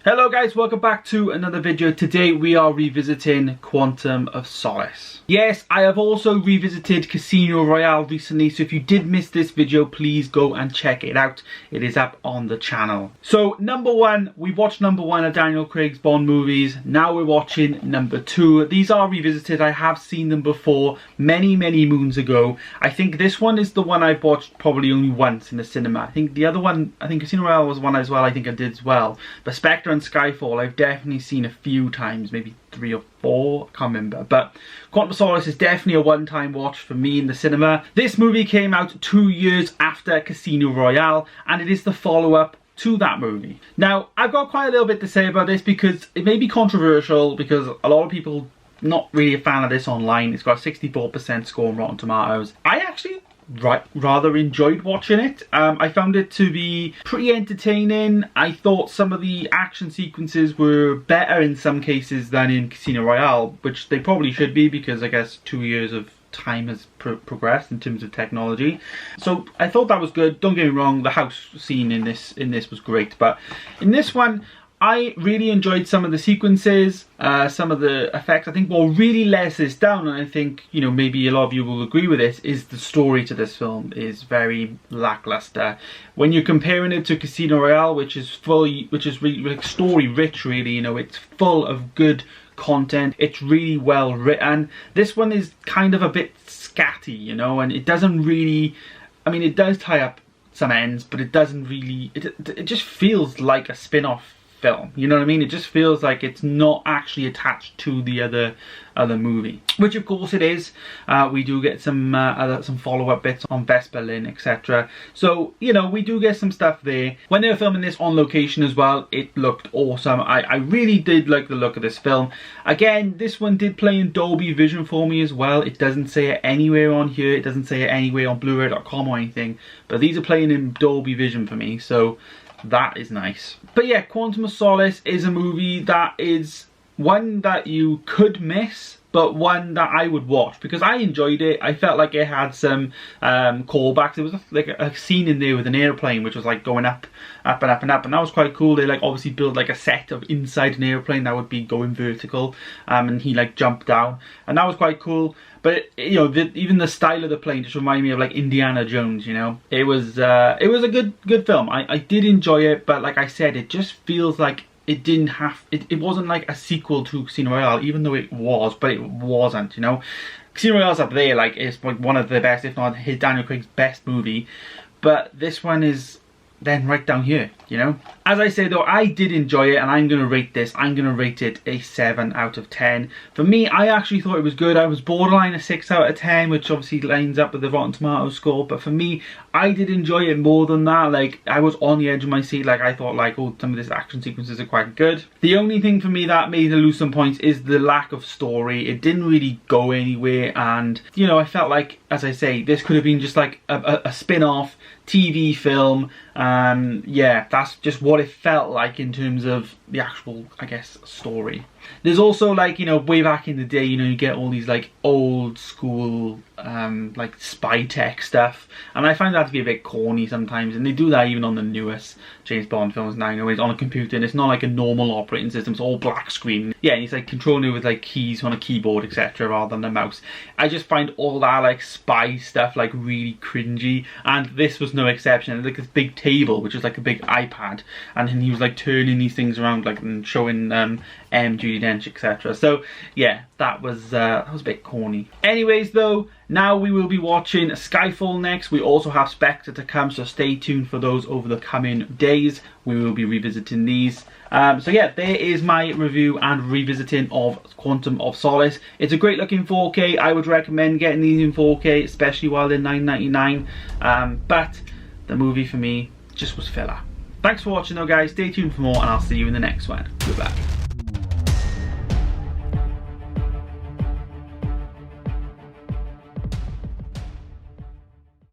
Hello guys, welcome back to another video. Today we are revisiting Quantum of Solace. Yes, I have also revisited Casino Royale recently, so if you did miss this video, please go and check it out. It is up on the channel. So number one, we watched number one of Daniel Craig's Bond movies. Now we're watching number two. These are revisited. I have seen them before many moons ago. I think this one is the one I've watched probably only once in the cinema. I think the other one, I think Casino Royale was one as well, I think I did as well. But Spectre and Skyfall I've definitely seen a few times, maybe 3 or 4, I can't remember. But Quantum of Solace is definitely a one-time watch for me in the cinema. This movie came out 2 years after Casino Royale, and it is the follow-up to that movie. Now, I've got quite a little bit to say about this because it may be controversial, because a lot of people not really a fan of this online. It's got a 64% score on Rotten Tomatoes. I actually rather enjoyed watching it. I found it to be pretty entertaining. I thought some of the action sequences were better in some cases than in Casino Royale, which they probably should be because I guess 2 years of time has progressed in terms of technology. So I thought that was good. Don't get me wrong, the house scene in this was great, but in this one I really enjoyed some of the sequences, some of the effects. I think what really lets this down, and I think, you know, maybe a lot of you will agree with this, is the story to this film is very lackluster. When you're comparing it to Casino Royale, which is really like story rich, really, you know, it's full of good content, it's really well written. This one is kind of a bit scatty, you know, and it doesn't really, I mean, it does tie up some ends, but it doesn't really, it just feels like a spin-off film, you know what I mean? It just feels like it's not actually attached to the other movie, which of course it is. We do get some follow-up bits on Vesper Lynn, etc. So, you know, we do get some stuff there. When they were filming this on location as well, it looked awesome. I really did like the look of this film. Again, this one did play in Dolby Vision for me as well. It doesn't say it anywhere on here. It doesn't say it anywhere on Blu-ray.com or anything, but these are playing in Dolby Vision for me, so that is nice. But yeah, Quantum of Solace is a movie that is one that you could miss, but one that I would watch because I enjoyed it. I felt like it had some callbacks. There was like a scene in there with an airplane which was like going up and up and up, and that was quite cool. They like obviously built like a set of inside an airplane that would be going vertical, and he like jumped down, and that was quite cool. But you know, even the style of the plane just reminded me of like Indiana Jones. You know, it was a good film. I did enjoy it, but like I said, it just feels like it didn't have, it wasn't like a sequel to Casino Royale, even though it was, but it wasn't, you know. Casino Royale's up there, like it's like one of the best, if not his Daniel Craig's best movie, but this one is then right down here, you know. As I say though, I did enjoy it, and I'm going to rate this, I'm going to rate it a 7 out of 10. For me, I actually thought it was good. I was borderline a 6 out of 10, which obviously lines up with the Rotten Tomatoes score, but for me, I did enjoy it more than that. Like, I was on the edge of my seat. Like, I thought like, oh, some of these action sequences are quite good. The only thing for me that made it lose some points is the lack of story. It didn't really go anywhere, and you know, I felt like, as I say, this could have been just like a spin-off TV film. Yeah, that's just what it felt like in terms of the actual, I guess, story. There's also like, you know, way back in the day, you know, you get all these like old school like spy tech stuff, and I find that to be a bit corny sometimes, and they do that even on the newest James Bond films now. You know, it's on a computer and it's not like a normal operating system, it's all black screen. Yeah, and he's like controlling it with like keys on a keyboard, etc., rather than a mouse. I just find all that like spy stuff like really cringy, and this was no exception. Like this big table, which was like a big iPad, and then he was like turning these things around, like, and showing Judi Dench, etc. So yeah, that was a bit corny. Anyways though, now we will be watching Skyfall next. We also have Spectre to come, so stay tuned for those over the coming days. We will be revisiting these. So yeah, there is my review and revisiting of Quantum of Solace. It's a great looking 4K. I would recommend getting these in 4K, especially while they're $9.99. But the movie for me just was filler. Thanks for watching though guys, stay tuned for more, and I'll see you in the next one. Goodbye.